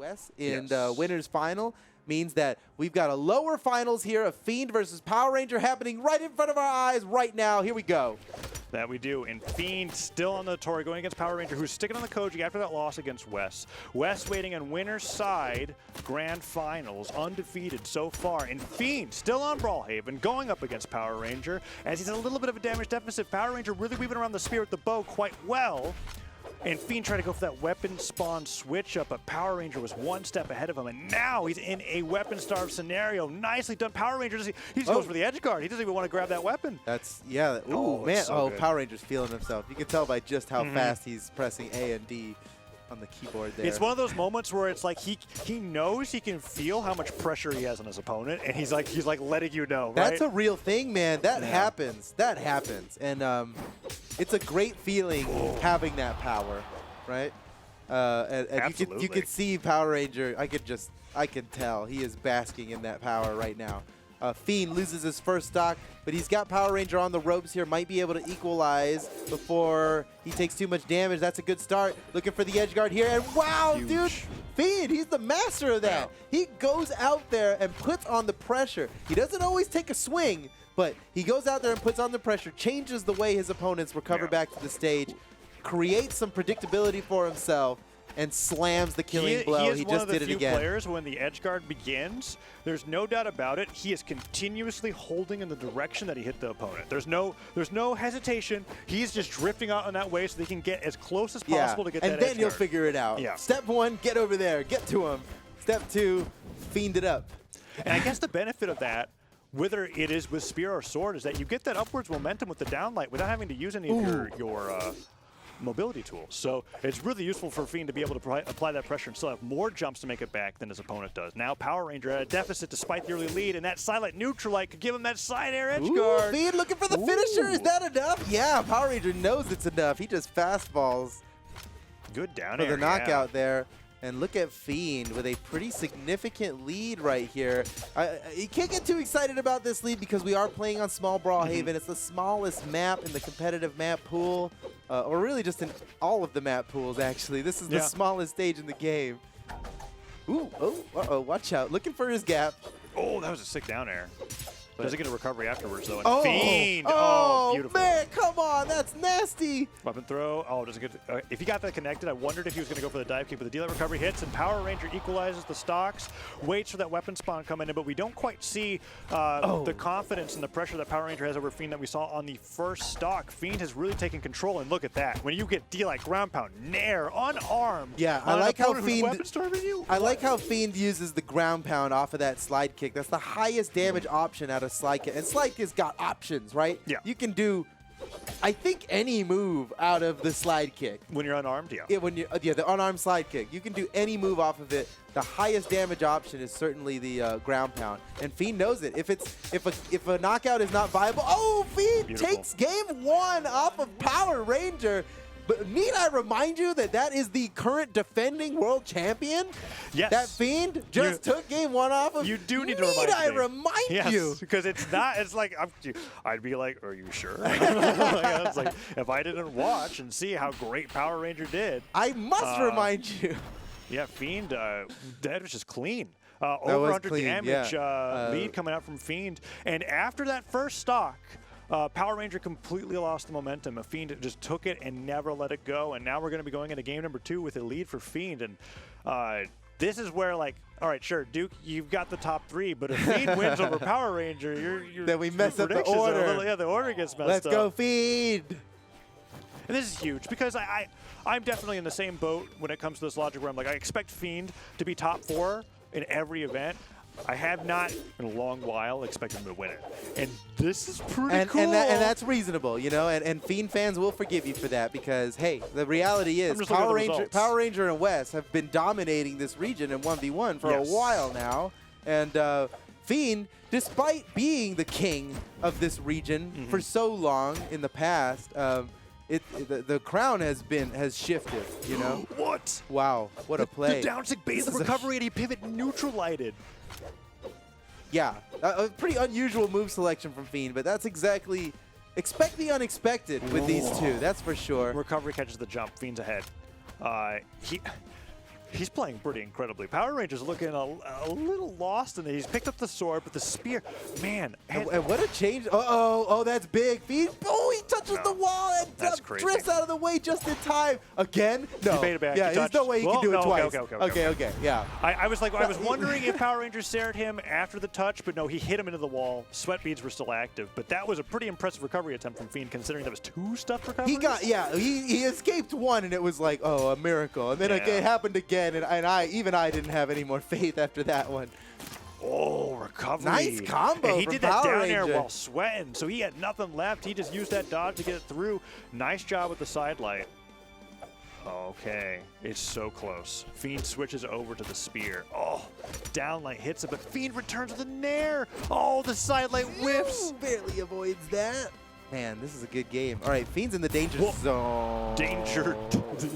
West in the winners final means that we've got a lower finals here of Fiend versus Power Ranger happening right in front of our eyes right now. Here we go. That we do. And Fiend still on the Tory going against Power Ranger, who's sticking on the Koji after that loss against Wes. Wes waiting on winner's side, grand finals, undefeated so far. And Fiend still on Brawlhalla, going up against Power Ranger. As he's in a little bit of a damage deficit, Power Ranger really weaving around the spear with the bow quite well. And Fiend tried to go for that weapon spawn switch up, but Power Ranger was one step ahead of him, and now he's in a weapon starved scenario. Nicely done. Power Ranger, he just goes for the edge guard. He doesn't even want to grab that weapon. That's, yeah. Ooh, man. So good. Power Ranger's feeling himself. You can tell by just how fast he's pressing A and D on the keyboard there. It's one of those moments where it's like he knows he can feel how much pressure he has on his opponent, and he's like letting you know, right? That's a real thing, man. That happens. That happens. And it's a great feeling having that power. Right, and you could see Power Ranger. I can tell he is basking in that power right now. Fiend loses his first stock, but he's got Power Ranger on the ropes here. Might be able to equalize before he takes too much damage. That's a good start. Looking for the edge guard here, and wow, Huge. dude, Fiend, he's the master of that. Yeah. He goes out there and puts on the pressure. He doesn't always take a swing, but he goes out there and puts on the pressure, changes the way his opponents recover back to the stage, creates some predictability for himself, and slams the killing blow. He just did it again. He is one of the few players when the edge guard begins, there's no doubt about it, he is continuously holding in the direction that he hit the opponent. There's no hesitation. He's just drifting out on that way so they can get as close as possible to get that edge guard. And then you'll figure it out. Yeah. Step one, get over there, get to him. Step two, fiend it up. And I guess the benefit of that, whether it is with spear or sword, is that you get that upwards momentum with the downlight without having to use any of your mobility tools. So it's really useful for Fiend to be able to apply that pressure and still have more jumps to make it back than his opponent does. Now Power Ranger at a deficit despite the early lead, and that silent neutral light could give him that side air edge guard. Fiend looking for the finisher. Is that enough? Yeah, Power Ranger knows it's enough. He just fastballs. Good down for air, the knockout there. And look at Fiend with a pretty significant lead right here. You can't get too excited about this lead because we are playing on small Brawlhalla. It's the smallest map in the competitive map pool, or really just in all of the map pools, actually. This is the smallest stage in the game. Ooh, uh-oh, watch out. Looking for his gap. Oh, that was a sick down air. Doesn't get a recovery afterwards, though. And Fiend! Oh, beautiful. Man, come on. That's nasty. Weapon throw. Oh, doesn't get. If he got that connected, I wondered if he was going to go for the dive kick, but the dealer recovery hits, and Power Ranger equalizes the stocks, waits for that weapon spawn coming in, but we don't quite see the confidence and the pressure that Power Ranger has over Fiend that we saw on the first stock. Fiend has really taken control, and look at that. When you get D like ground pound, nair, unarmed. Yeah, I like how Fiend. I like how Fiend uses the ground pound off of that slide kick. That's the highest damage option out of slide kick, and slide kick's got options, right? Yeah. You can do, I think, any move out of the slide kick. When you're unarmed, yeah. Yeah, when you the unarmed slide kick. You can do any move off of it. The highest damage option is certainly the ground pound, and Fiend knows it. If a knockout is not viable, Fiend takes game one off of Power Ranger. But need I remind you that is the current defending world champion? Yes. That Fiend just took game one off of. You do need to remind me. Need I remind you? Because it's not. It's like I'd be like, "Are you sure?" It's like if I didn't watch and see how great Power Ranger did, I must remind you. Yeah, Fiend. That was just clean. Over 100 damage lead coming out from Fiend, and after that first stock. Power Ranger completely lost the momentum. Fiend just took it and never let it go. And now we're going to be going into game number 2 with a lead for Fiend. And this is where, like, all right, sure, Duke, you've got the top 3, but if Fiend wins over Power Ranger, then we mess up the order. The order gets messed up. Let's go, Fiend. And this is huge because I'm definitely in the same boat when it comes to this logic where I'm like, I expect Fiend to be top 4 in every event. I have not, in a long while, expected him to win it. And this is pretty cool. And that's reasonable, you know, and Fiend fans will forgive you for that because, hey, the reality is Power Ranger and Wes have been dominating this region in 1v1 for a while now. And Fiend, despite being the king of this region for so long in the past, the crown has shifted, you know? What? Wow, what a play. The down stick base recovery and he pivot neutral-lighted. Yeah, a pretty unusual move selection from Fiend, but that's exactly... Expect the unexpected with these two, that's for sure. Recovery catches the jump, Fiend's ahead. He's playing pretty incredibly. Power Ranger's looking a little lost in it. He's picked up the sword, but the spear, man. And what a change. Oh, that's big. Fiend, he touches the wall and drifts out of the way just in time. Again? No. He made it back. Yeah, there's no way he can do it twice. Okay. Yeah. I was wondering if Power Ranger stared him after the touch, but no, he hit him into the wall. Sweat beads were still active, but that was a pretty impressive recovery attempt from Fiend, considering that was 2 stuffed recoveries. He escaped one, and it was like, oh, a miracle. And then it happened again, and I didn't have any more faith after that one. Oh, recovery. Nice combo. And he from did that Power down Ranger. air while sweating, so he had nothing left. He just used that dodge to get it through. Nice job with the side light. Okay, it's so close. Fiend switches over to the spear. Oh, downlight hits it, but Fiend returns with a nair. Oh, the side light whiffs. Barely avoids that. Man, this is a good game. All right, Fiend's in the danger zone. Danger.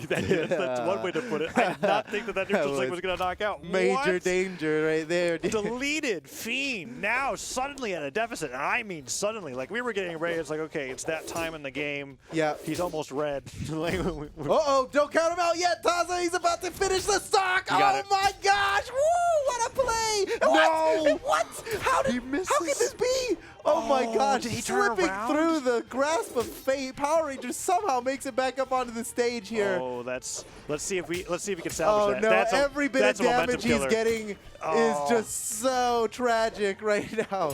That's one way to put it. I did not think that neutral stick was going to knock out. Major danger right there. Deleted. Fiend now suddenly at a deficit. And I mean suddenly. Like, we were getting ready. It's like, okay, it's that time in the game. Yeah. He's almost red. Uh-oh, don't count him out yet, Taza. He's about to finish the stock. Oh, my gosh. Woo, what a play. No. What? How can this be? Oh, my gosh. Did he turn Slipping around? through the grasp of fate. Power Ranger somehow makes it back up onto the stage here. Oh, let's see if we can salvage that. No, That's every bit of damage he's getting is just so tragic right now.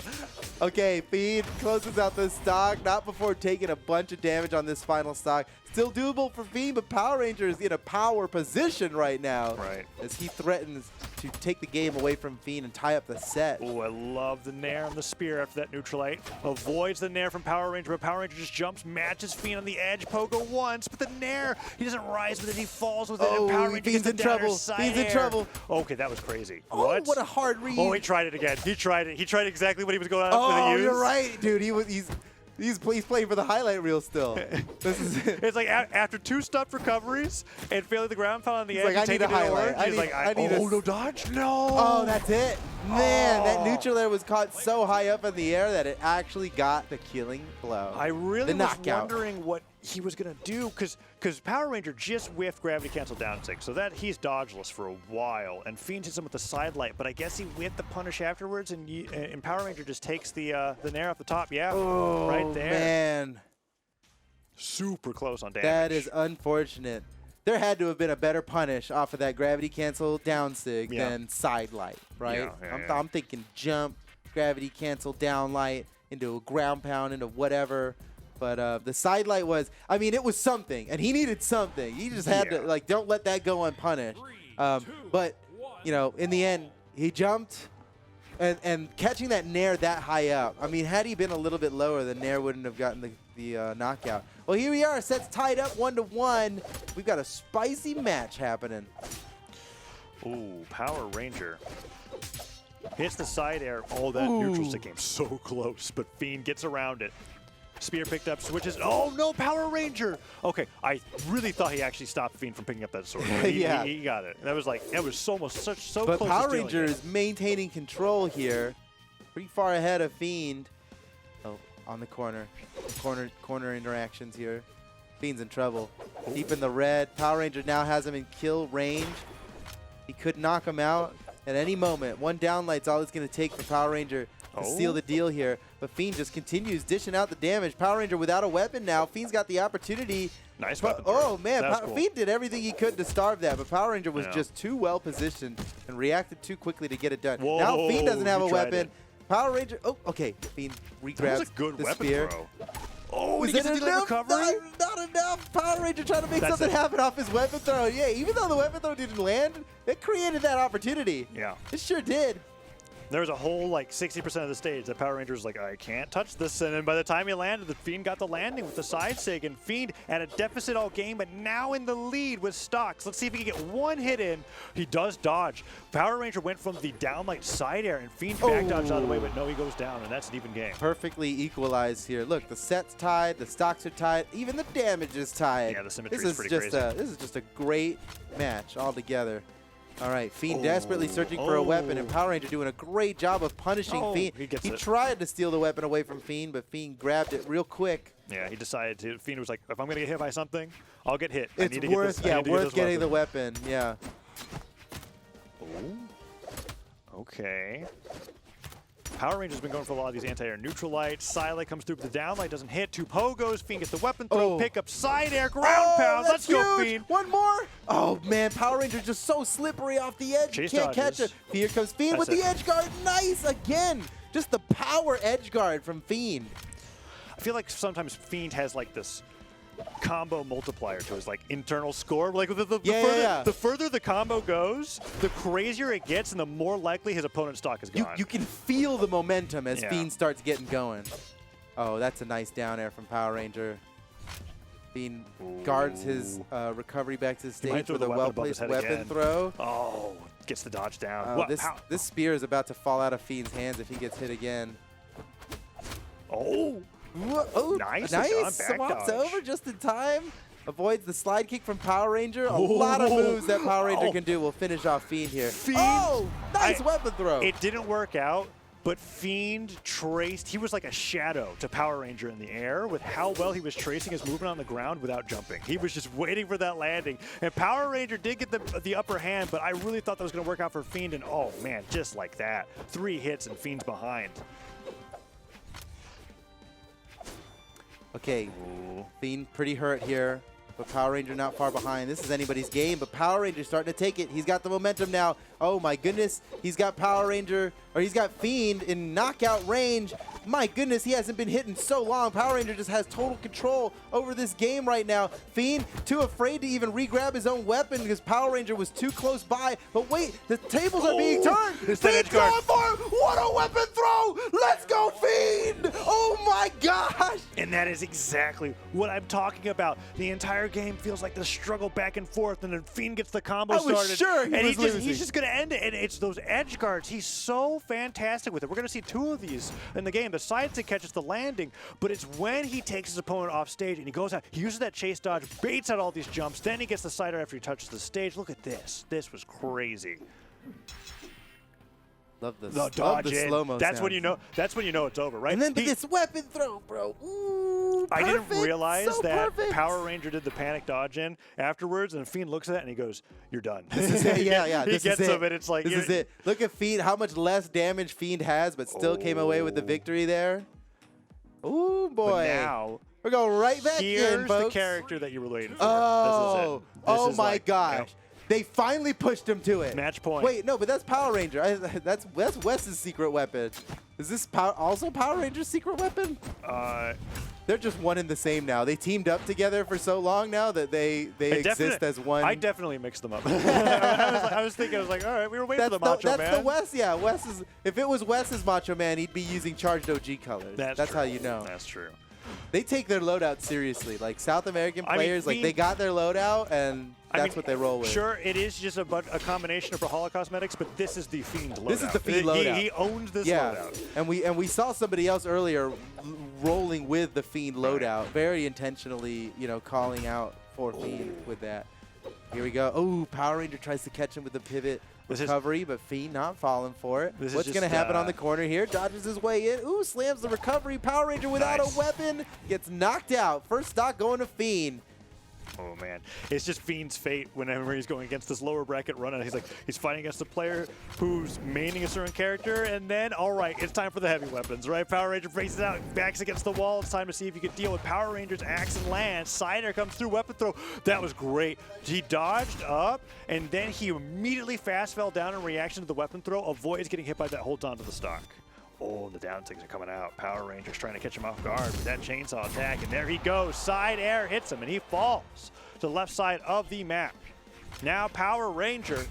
Okay, Fiend closes out the stock, not before taking a bunch of damage on this final stock. Still doable for Fiend, but Power Ranger is in a power position right now. Right. As he threatens to take the game away from Fiend and tie up the set. Oh, I love the nair on the spear after that neutralite. Avoids the nair from Power Ranger, but Power Ranger just jumps, matches Fiend on the edge. Pogo once, but the nair, he doesn't rise with it, he falls with it, and Power Ranger Fiend's gets in trouble. Fiend's in trouble. Okay, that was crazy. Oh, what a hard read. Oh, he tried it again. He tried it. He tried exactly what he was going on for the use. You're right, dude. He's playing for the highlight reel still. It's like after 2 stuffed recoveries and failing the ground foul on the edge, like, I need a highlight. I need no dodge? No. Oh, that's it. Man, that neutral air was caught so high up in the air that it actually got the killing blow. I really was wondering what he was going to do because Power Ranger just whiffed gravity cancel down 6, so that he's dodgeless for a while, and Fiend hits him with the side light, but I guess he whiffed the punish afterwards, and Power Ranger just takes the nair off the top. Yeah, right there. Man. Super close on damage. That is unfortunate. There had to have been a better punish off of that gravity cancel down sig than side light, right? I'm thinking jump, gravity cancel down light into a ground pound, into whatever. But the side light was, I mean, it was something, and he needed something. He just had to, like, don't let that go unpunished. But, you know, in the end, he jumped, and catching that nair that high up, I mean, had he been a little bit lower, the nair wouldn't have gotten the knockout. Well, here we are. Set's tied up 1-1. We've got a spicy match happening. Ooh, Power Ranger hits the side air. Oh, that neutral stick came so close, but Fiend gets around it. Spear picked up, switches. Oh, no, Power Ranger. Okay, I really thought he actually stopped Fiend from picking up that sword. He got it. That was like, that was so close. But Power Ranger is maintaining control here. Pretty far ahead of Fiend. Oh, on the corner interactions here. Fiend's in trouble. Deep in the red. Power Ranger now has him in kill range. He could knock him out at any moment. One downlight's all it's going to take for Power Ranger to seal the deal here. But Fiend just continues dishing out the damage. Power Ranger without a weapon now. Fiend's got the opportunity. Nice weapon. Oh, man. Cool. Fiend did everything he could to starve that, but Power Ranger was just too well positioned and reacted too quickly to get it done. Whoa, now Fiend doesn't have a weapon. Power Ranger. Oh, okay. Fiend regrabs that was a good the weapon spear. throw. Oh, was it enough? Not enough. Power Ranger trying to make something happen off his weapon throw. Yeah, even though the weapon throw didn't land, it created that opportunity. Yeah. It sure did. There was a whole, like, 60% of the stage that Power Ranger was like, I can't touch this. And then by the time he landed, the Fiend got the landing with the side sig. And Fiend at a deficit all game, but now in the lead with stocks. Let's see if he can get one hit in. He does dodge. Power Ranger went from the downlight side air, and Fiend back dodged out of the way, but no, he goes down, and that's an even game. Perfectly equalized here. Look, the set's tied, the stocks are tied, even the damage is tied. Yeah, the symmetry is pretty crazy. This is just a great match altogether. All right, Fiend desperately searching for a weapon, and Power Ranger doing a great job of punishing Fiend. He tried to steal the weapon away from Fiend, but Fiend grabbed it real quick. Yeah, he decided to. Fiend was like, if I'm going to get hit by something, I'll get hit. It's worth getting the weapon, yeah. Okay. Power Ranger's been going for a lot of these anti-air neutral lights. Silent comes through with the down light, doesn't hit. 2 pogos. Fiend gets the weapon throw, pick up side air, ground pound. Let's go, Fiend. One more. Oh, man. Power Ranger's just so slippery off the edge. Chase Can't catch it. Here comes Fiend with the edge guard. Nice. Again. Just the power edge guard from Fiend. I feel like sometimes Fiend has like this combo multiplier to his like internal score. Like the further the combo goes, the crazier it gets and the more likely his opponent's stock is gone. You can feel the momentum as Fiend starts getting going. Oh, that's a nice down air from Power Ranger. Fiend guards his recovery back to the stage with a well-placed weapon throw. Oh, gets the dodge down. This spear is about to fall out of Fiend's hands if he gets hit again. Oh! Oh, nice. Swaps over just in time. Avoids the slide kick from Power Ranger. A lot of moves that Power Ranger can do will finish off Fiend here. Oh, nice weapon throw. It didn't work out, but Fiend traced. He was like a shadow to Power Ranger in the air with how well he was tracing his movement on the ground without jumping. He was just waiting for that landing. And Power Ranger did get the upper hand, but I really thought that was going to work out for Fiend. And oh, man, just like that. 3 hits and Fiend's behind. Okay, Fiend pretty hurt here, but Power Ranger not far behind. This is anybody's game, but Power Ranger's starting to take it. He's got the momentum now. Oh my goodness, he's got Power Ranger, or he's got Fiend in knockout range. My goodness, he hasn't been hitting so long. Power Ranger just has total control over this game right now. Fiend too afraid to even re-grab his own weapon because Power Ranger was too close by. But wait, the tables are being turned. Fiend's going for it. What a weapon throw! Let's go, Fiend! Oh my gosh! And that is exactly what I'm talking about. The entire game feels like the struggle back and forth, and then Fiend gets the combo started. I was sure he was losing. He's just going to end it, and it's those edge guards. He's so fantastic with it. We're going to see 2 of these in the game. The side stick catches the landing, but it's when he takes his opponent off stage and he goes out, he uses that chase dodge, baits out all these jumps, then he gets the sider after he touches the stage. Look at this. This was crazy. Love this. The dodge slow-mo That's when you know. That's when you know it's over, right? And then this weapon throw, bro. Ooh, I didn't realize that Power Ranger did the panic dodge in afterwards, and Fiend looks at that and he goes, "You're done." This is it. Yeah. He gets him, and it's like this is it. Look at Fiend, how much less damage Fiend has, but still came away with the victory there. Ooh, boy. But now we're going right back in, folks. Here's the character that you were waiting for. Oh, this is my gosh. Yep. They finally pushed him to it. Match point. Wait, no, but that's Power Ranger. That's Wes's secret weapon. Is this also Power Ranger's secret weapon? They're just one and the same now. They teamed up together for so long now that they exist as one. I definitely mixed them up. I was thinking, all right, we were waiting for the Macho Man. That's the Wes, yeah. Wes is. If it was Wes's Macho Man, he'd be using charged OG colors. That's how you know. That's true. They take their loadout seriously. Like South American players, like they got their loadout and that's what they roll with. Sure, it is just a combination of Brawlhalla cosmetics, but this is the Fiend loadout. This is the Fiend loadout. He owns this loadout. And we saw somebody else earlier rolling with the Fiend loadout, very intentionally, calling out for Fiend with that. Here we go. Oh, Power Ranger tries to catch him with the pivot recovery, but Fiend not falling for it. What's going to happen on the corner here? Dodges his way in. Ooh, slams the recovery. Power Ranger without a weapon gets knocked out. First stock going to Fiend. Oh man, it's just Fiend's fate whenever he's going against this lower bracket run, and he's fighting against a player who's maining a certain character, and then all right, it's time for the heavy weapons, right? Power Ranger faces out, backs against the wall. It's time to see if you can deal with Power Ranger's axe and lance. Sider comes through, weapon throw. That was great. He dodged up, and then he immediately fast fell down in reaction to the weapon throw. Avoids getting hit by that. Holds on to the stock. Oh, the down things are coming out. Power Ranger's trying to catch him off guard with that chainsaw attack, and there he goes. Side air hits him, and he falls to the left side of the map. Now Power Ranger,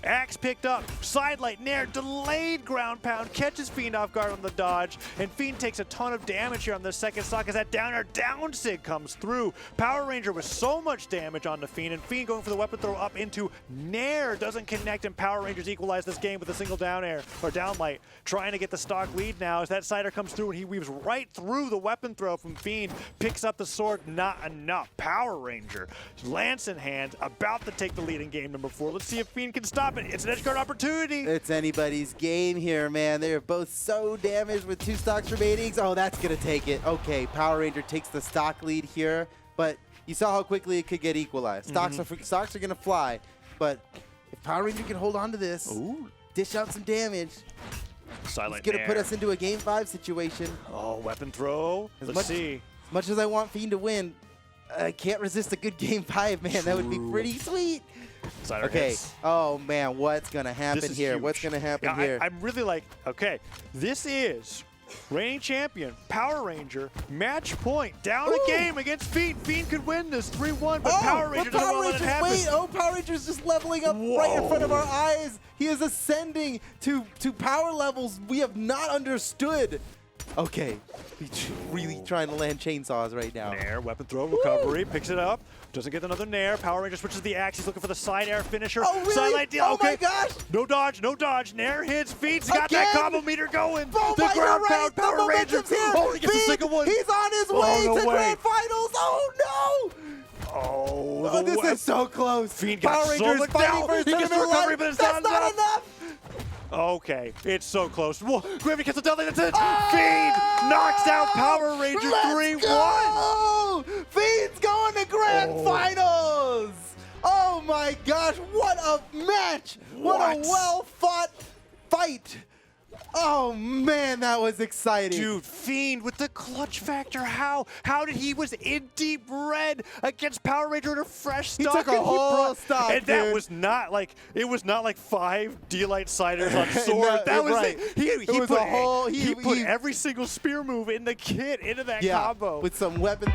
axe picked up, sidelight, nair, delayed ground pound, catches Fiend off guard on the dodge, and Fiend takes a ton of damage here on the second stock as that down air down sig comes through. Power Ranger with so much damage on the Fiend, and Fiend going for the weapon throw up into nair, doesn't connect, and Power Rangers equalize this game with a single down air, or down light, trying to get the stock lead now as that sider comes through and he weaves right through the weapon throw from Fiend, picks up the sword, not enough. Power Ranger, lance in hand, about to take the lead in game number 4. Let's see if Fiend can stop it. It's an edge guard opportunity. It's anybody's game here, man. They're both so damaged with 2 stocks remaining. Oh, that's going to take it. Okay, Power Ranger takes the stock lead here, but you saw how quickly it could get equalized. Stocks are going to fly, but if Power Ranger can hold on to this, dish out some damage. Silent He's gonna put Nair. us into a game 5 situation. Oh, weapon throw. Let's see. As much as I want Fiend to win, I can't resist a good game 5, man. That would be pretty sweet. Cider Okay. hits. Oh man, what's gonna happen This is here? huge. What's gonna happen Yeah, here? I'm really like, okay, this is reigning champion, Power Ranger, match point, down a game against Fiend. Fiend could win this 3-1, but Power Ranger doesn't want to let it happen. Wait, Power Ranger's just leveling up right in front of our eyes. He is ascending to power levels we have not understood. Okay, he's really trying to land chainsaws right now. Nair, weapon throw, recovery, picks it up, doesn't get another Nair. Power Ranger switches the axe. He's looking for the side air finisher. Oh, really? Sideline deal. Oh, okay. my gosh. No dodge, no dodge. Nair hits, Fiend's got that Again? combo meter going. Oh the my, ground you're pound right. Power The Ranger. momentum's here. Oh, he gets Fiend, the second one. He's on his way no to way. grand finals. Oh no! Oh, This is so close. Fiend got Power so Rangers looked fighting out. for his He gets the tournament recovery, life. but it's That's not not enough. Okay, it's so close. Whoa, Gravity gets the double. That's it. Fiend knocks out Power Ranger 3-1. Go! Fiend's going to grand finals. Oh my gosh, what a match. What a well-fought fight. Oh man, that was exciting. Dude, Fiend with the clutch factor. How did he was in deep red against Power Ranger in a fresh stock? He took a whole stock, and that dude. was not like it was not like 5 D-Light Siders on sword. No, that was right. it. He was put a whole. he put every single spear move in the kit into that combo. With some weapon.